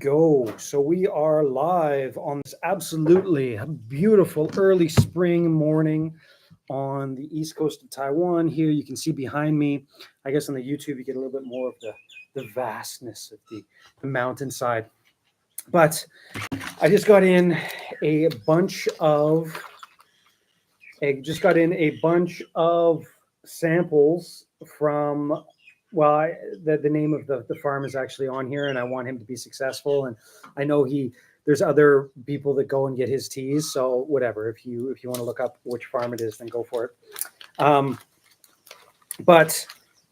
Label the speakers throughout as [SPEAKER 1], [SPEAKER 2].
[SPEAKER 1] go. So we are live on this absolutely beautiful early spring morning on the east coast of Taiwan. Here you can see behind me, I guess on the YouTube you get a little bit more of the vastness of the mountainside. But I a bunch of a bunch of samples from the name of the farm is actually on here, and I want him to be successful. And I know there's other people that go and get his teas, so whatever. If you want to look up which farm it is, then go for it. But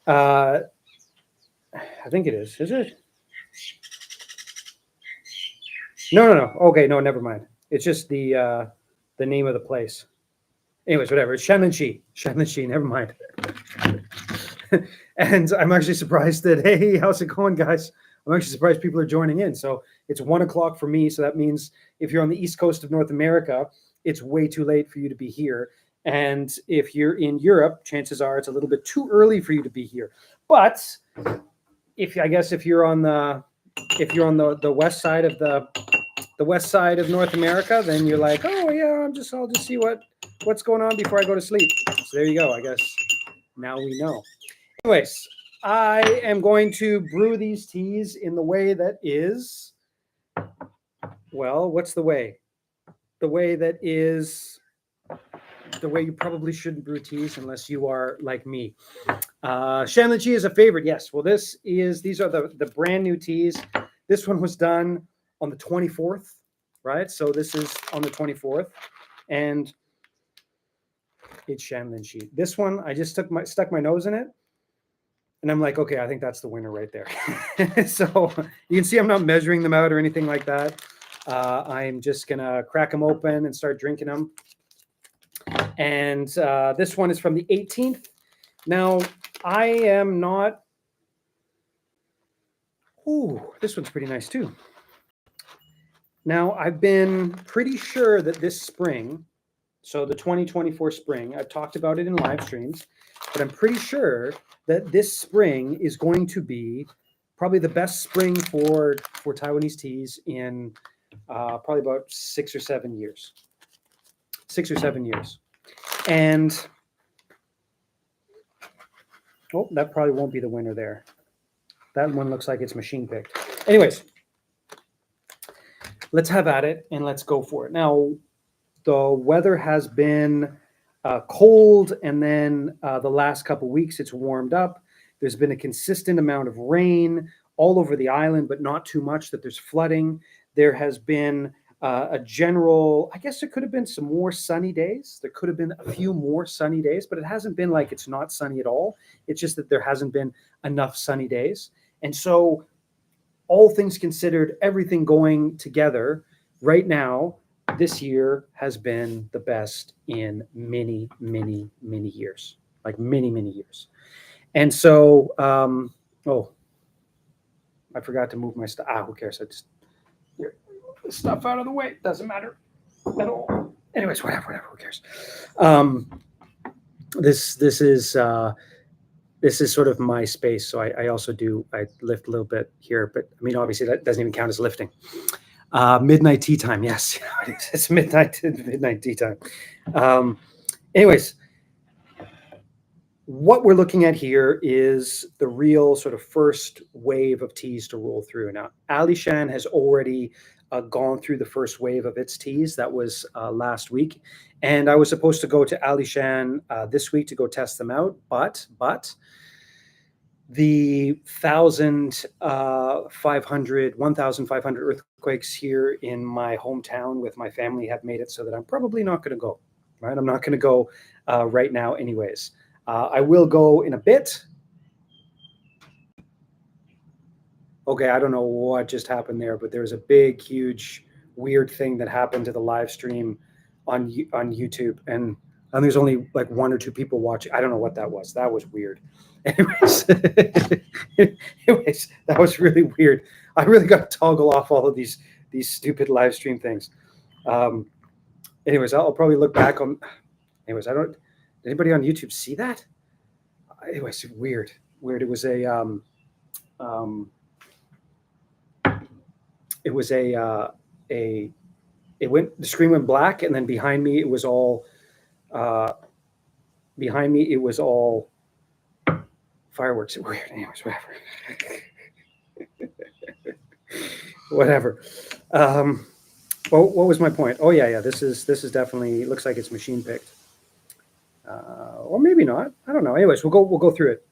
[SPEAKER 1] I think it is. Is it? No. Okay, no, never mind. It's just the name of the place. Anyways, whatever. It's Shanlinxi. Never mind. And I'm actually surprised that, hey, how's it going, guys? I'm actually surprised people are joining in. So it's 1 o'clock for me. So that means if you're on the east coast of North America, it's way too late for you to be here. And if you're in Europe, chances are it's a little bit too early for you to be here. But if you're on the west side of the west side of North America, then you're like, oh yeah, I'll just see what's going on before I go to sleep. So there you go. I guess now we know. Anyways, I am going to brew these teas in the way that is, well, what's the way? The way that is the way you probably shouldn't brew teas unless you are like me. Shanlinxi is a favorite, yes. Well, these are the brand new teas. This one was done on the 24th, right? So this is on the 24th, and it's Shanlinxi. This one, I just stuck my nose in it, and I'm like, okay, I think that's the winner right there. So you can see I'm not measuring them out or anything like that. I'm just gonna crack them open and start drinking them. And this one is from the 18th. Now, I am not. Ooh, this one's pretty nice too. Now, I've been pretty sure that this spring, so the 2024 spring, I've talked about it in live streams, but I'm pretty sure that this spring is going to be probably the best spring for Taiwanese teas in probably about 6 or 7 years. 6 or 7 years. And, oh, that probably won't be the winner there. That one looks like it's machine picked. Anyways, let's have at it and let's go for it. Now, the weather has been cold, and then the last couple of weeks it's warmed up. There's been a consistent amount of rain all over the island, but not too much that there's flooding. There has been a general, I guess there could have been some more sunny days. There could have been a few more sunny days, but it hasn't been like it's not sunny at all. It's just that there hasn't been enough sunny days. And so all things considered, everything going together right now, this year has been the best in many, many, many years, like many, many years. And so, I forgot to move my stuff. Who cares? I just get the stuff out of the way. Doesn't matter at all. Anyways, whatever. Who cares? This is sort of my space. So I also I lift a little bit here, but I mean, obviously that doesn't even count as lifting. Midnight tea time. Yes, it's midnight tea time. Anyways, what we're looking at here is the real sort of first wave of teas to roll through. Now, Alishan has already gone through the first wave of its teas. That was last week. And I was supposed to go to Alishan this week to go test them out. But the 1,500 earthquakes here in my hometown with my family have made it so that I'm probably not going to go, right? I'm not going to go right now anyways. I will go in a bit. Okay, I don't know what just happened there, but there was a big, huge, weird thing that happened to the live stream on YouTube, and there's only like 1 or 2 people watching. I don't know what that was. That was weird. Anyways, that was really weird. I really got to toggle off all of these stupid live stream things. Anyways, I'll probably look back on. Anyways, did anybody on YouTube see that? Anyways, weird. It was a it was a the screen went black, and then behind me it was all uh, fireworks. Weird. Anyways, whatever. Um, what was my point? Oh yeah. This is definitely looks like it's machine picked, or maybe not. I don't know. Anyways, we'll go through it.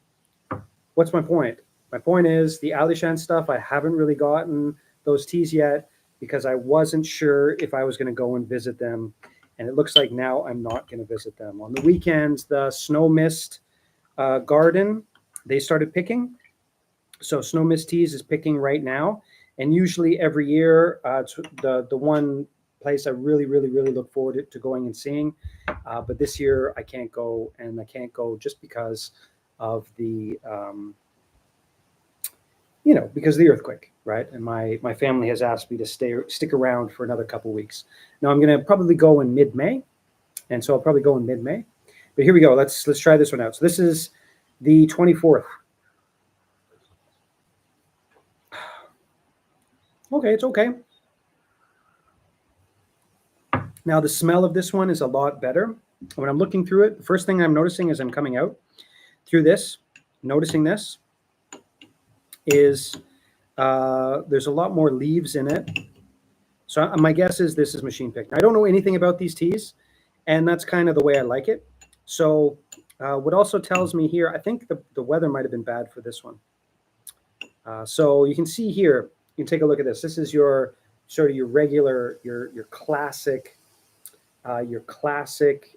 [SPEAKER 1] What's my point? My point is the Alishan stuff. I haven't really gotten those teas yet because I wasn't sure if I was going to go and visit them, and it looks like now I'm not going to visit them. On the weekends, the Snow Mist garden, they started picking. So Snow Mist Teas is picking right now, and usually every year, it's the one place I really look forward to going and seeing. But this year I can't go, and I can't go just because of the because of the earthquake, right? And my family has asked me to stick around for another couple weeks. Now I'm going to probably go in mid-May, and so I'll probably go in mid-May. But here we go. Let's try this one out. So this is the 24th. Okay, it's okay. Now the smell of this one is a lot better. When I'm looking through it, the first thing I'm noticing as I'm coming out through this, noticing this, is there's a lot more leaves in it. So my guess is this is machine picked. I don't know anything about these teas, and that's kind of the way I like it. So what also tells me here, I think the weather might have been bad for this one. So you can see here, you can take a look at this. This is your sort of your regular, your classic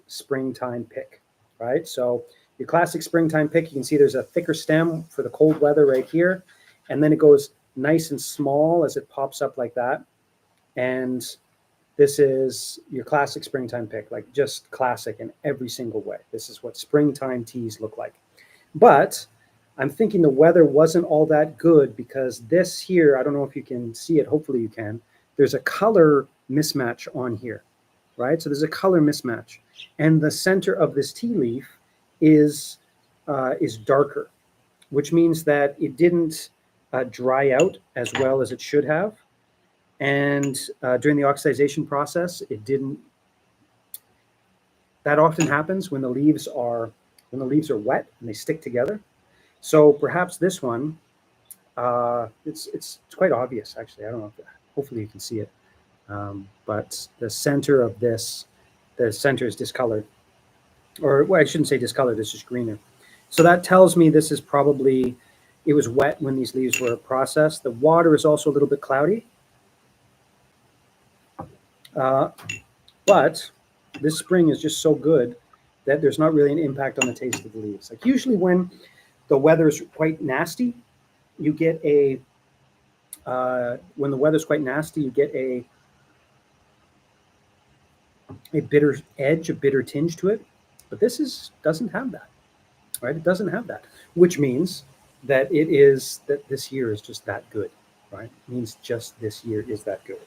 [SPEAKER 1] springtime pick, right? So your classic springtime pick, you can see there's a thicker stem for the cold weather right here, and then it goes nice and small as it pops up like that. And this is your classic springtime pick, like just classic in every single way. This is what springtime teas look like. But I'm thinking the weather wasn't all that good because this here, I don't know if you can see it, hopefully you can, there's a color mismatch on here, right? So there's a color mismatch. And the center of this tea leaf is darker, which means that it didn't dry out as well as it should have. And during the oxidization process, it didn't. That often happens when the leaves are wet and they stick together. So perhaps this one, it's quite obvious actually. I don't know. Hopefully you can see it, but the center of this, the center is discolored, or well, I shouldn't say discolored. It's just greener. So that tells me this is probably it was wet when these leaves were processed. The water is also a little bit cloudy. But this spring is just so good that there's not really an impact on the taste of the leaves. Like usually when the weather's quite nasty, you get when the weather's quite nasty, you get a bitter edge, a bitter tinge to it. But this doesn't have that, right? It doesn't have that, which means that this year is just that good, right? It means just this year is that good.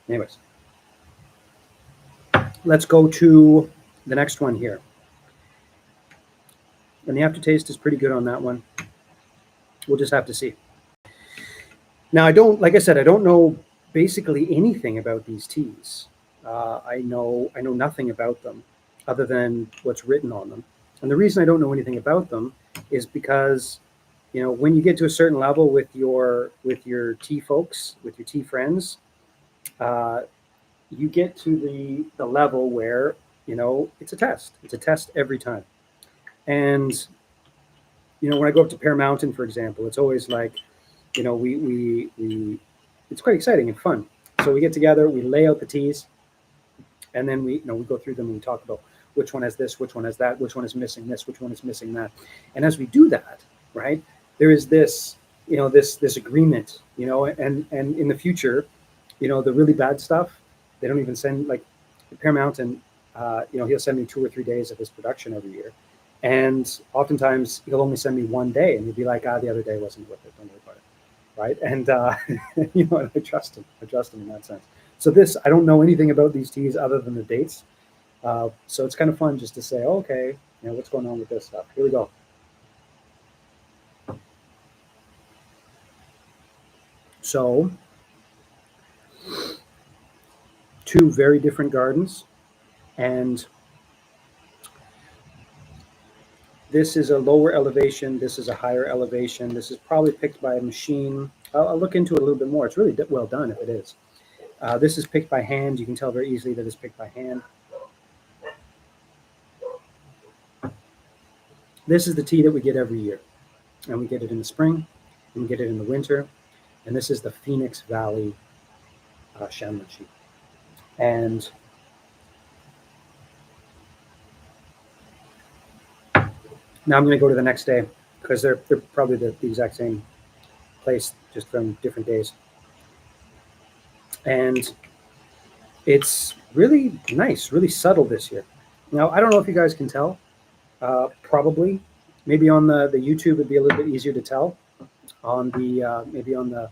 [SPEAKER 1] Anyways. Let's go to the next one here. And the aftertaste is pretty good on that one. We'll just have to see. Now, like I said, I don't know basically anything about these teas. I know nothing about them other than what's written on them. And the reason I don't know anything about them is because, when you get to a certain level with your tea folks, with your tea friends, you get to the level where it's a test. It's a test every time. And when I go up to Pear Mountain, for example, it's always like we it's quite exciting and fun. So we get together, we lay out the teas, and then we go through them and we talk about which one has this, which one has that, which one is missing this, which one is missing that. And as we do that, right, there is this this agreement, and in the future, the really bad stuff, they don't even send, like Pear Mountain, he'll send me 2 or 3 days of his production every year. And oftentimes he'll only send me 1 day and he'll be like, the other day wasn't worth it. Don't worry about it. Right. And, I trust him. In that sense. So I don't know anything about these teas other than the dates. So it's kind of fun just to say, okay, what's going on with this stuff? Here we go. So two very different gardens, and this is a lower elevation. This is a higher elevation. This is probably picked by a machine. I'll look into it a little bit more. It's really well done if it is. This is picked by hand. You can tell very easily that it's picked by hand. This is the tea that we get every year, and we get it in the spring, and we get it in the winter, and this is the Phoenix Valley Shanlinxi. And now I'm going to go to the next day because they're probably the exact same place, just from different days. And it's really nice, really subtle this year. Now, I don't know if you guys can tell. Probably. Maybe on the YouTube it'd be a little bit easier to tell. On the maybe on the,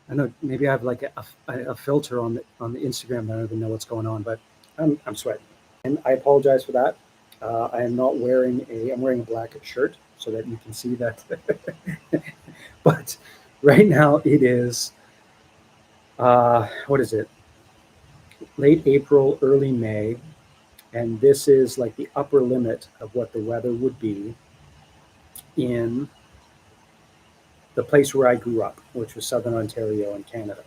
[SPEAKER 1] I don't know, maybe I have like a filter on the Instagram. I don't even know what's going on, but I'm sweating, and I apologize for that. I am not wearing I'm wearing a black shirt so that you can see that. But right now it is, what is it? Late April, early May. And this is like the upper limit of what the weather would be in the place where I grew up, which was Southern Ontario in Canada.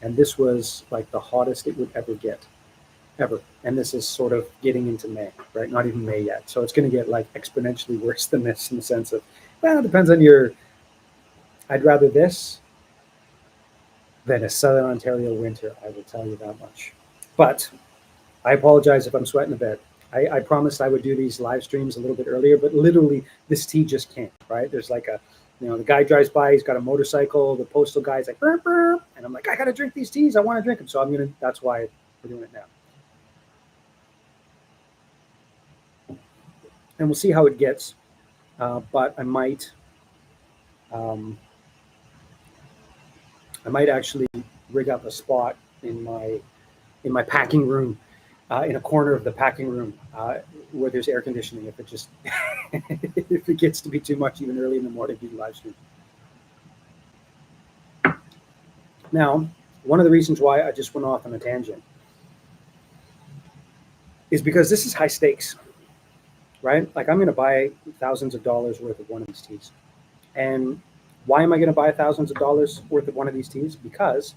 [SPEAKER 1] And this was like the hottest it would ever get, ever. And this is sort of getting into May, right? Not even May yet. So it's going to get like exponentially worse than this, in the sense of, well, it depends on I'd rather this than a Southern Ontario winter, I will tell you that much. But I apologize if I'm sweating a bit. I promised I would do these live streams a little bit earlier, but literally this tea just can't, right? There's like the guy drives by, he's got a motorcycle, the postal guy's like, burp, burp, and I'm like, I got to drink these teas. I want to drink them. So that's why we're doing it now. And we'll see how it gets. But I might actually rig up a spot in my packing room, in a corner of the packing room, where there's air conditioning. If it just if it gets to be too much, even early in the morning, do the live stream. Now, one of the reasons why I just went off on a tangent is because this is high stakes, right? Like, I'm going to buy thousands of dollars worth of one of these teas. And why am I going to buy thousands of dollars worth of one of these teas? Because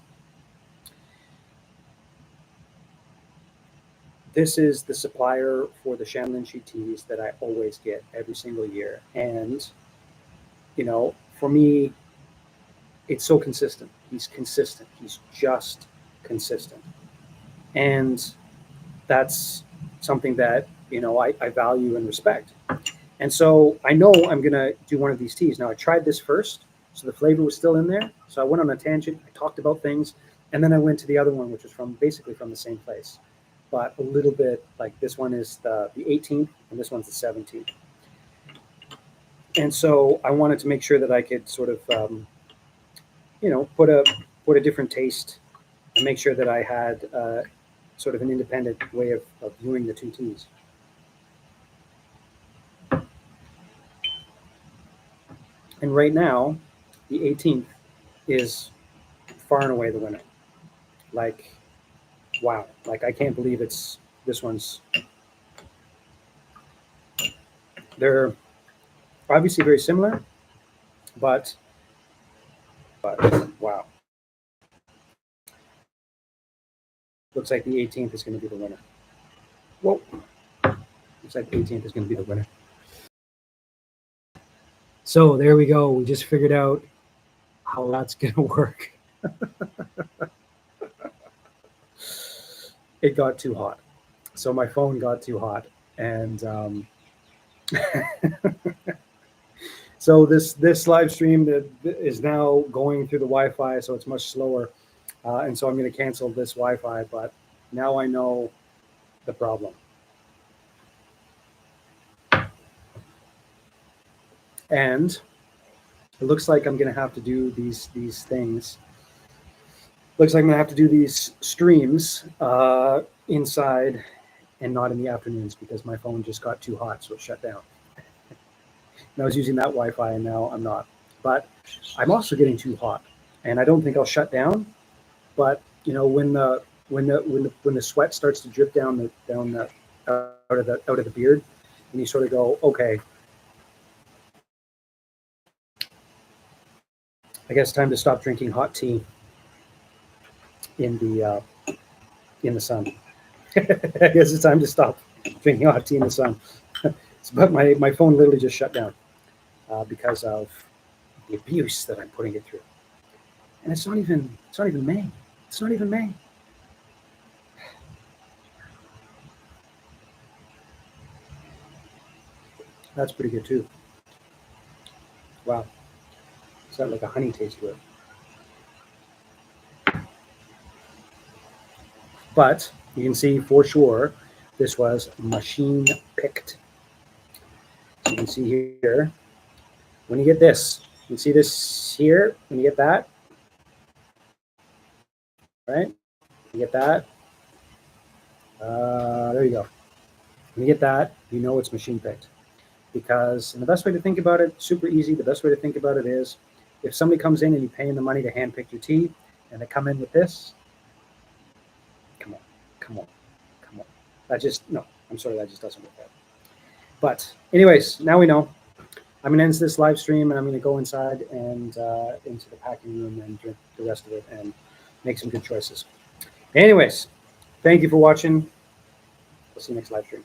[SPEAKER 1] this is the supplier for the Shanlinxi teas that I always get every single year. And, for me, it's so consistent. He's consistent. He's just consistent. And that's something that, I value and respect. And so I know I'm going to do one of these teas. Now, I tried this first, so the flavor was still in there. So I went on a tangent. I talked about things. And then I went to the other one, which was basically from the same place, but a little bit like this one is the 18th and this one's the 17th. And so I wanted to make sure that I could sort of, put a different taste and make sure that I had sort of an independent way of viewing the two teas. And right now, the 18th is far and away the winner. Like, wow. Like, I can't believe this one's, they're obviously very similar, but wow. Looks like the 18th is going to be the winner. Whoa. Looks like the 18th is going to be the winner. So there we go. We just figured out how that's going to work. It got too hot. So my phone got too hot. And so this live stream that is now going through the Wi-Fi, so it's much slower. And so I'm going to cancel this Wi-Fi, but now I know the problem. And it looks like I'm going to have to do these things. Looks like I'm going to have to do these streams inside and not in the afternoons because my phone just got too hot, so it shut down. And I was using that Wi-Fi, and now I'm not. But I'm also getting too hot, and I don't think I'll shut down. But when the when the sweat starts to drip down the out of the beard, and you sort of go, okay, I guess time to stop drinking hot tea in the sun. I guess it's time to stop drinking hot tea in the sun. But my phone literally just shut down because of the abuse that I'm putting it through. And it's not even May. It's not even May. That's pretty good too. Wow. It's got like a honey taste to it. But you can see for sure this was machine picked. So you can see here, when you get this, you can see this here, when you get that, right? You get that. There you go. When you get that, you know it's machine picked. Because, and the best way to think about it, super easy, the best way to think about it is, if somebody comes in and you pay them the money to hand pick your tea, and they come in with this, come on, come on, come on. That just, no, I'm sorry, that just doesn't work out. But anyways, now we know. I'm going to end this live stream, and I'm going to go inside and into the packing room and drink the rest of it and make some good choices. Anyways, thank you for watching. We'll see you next live stream.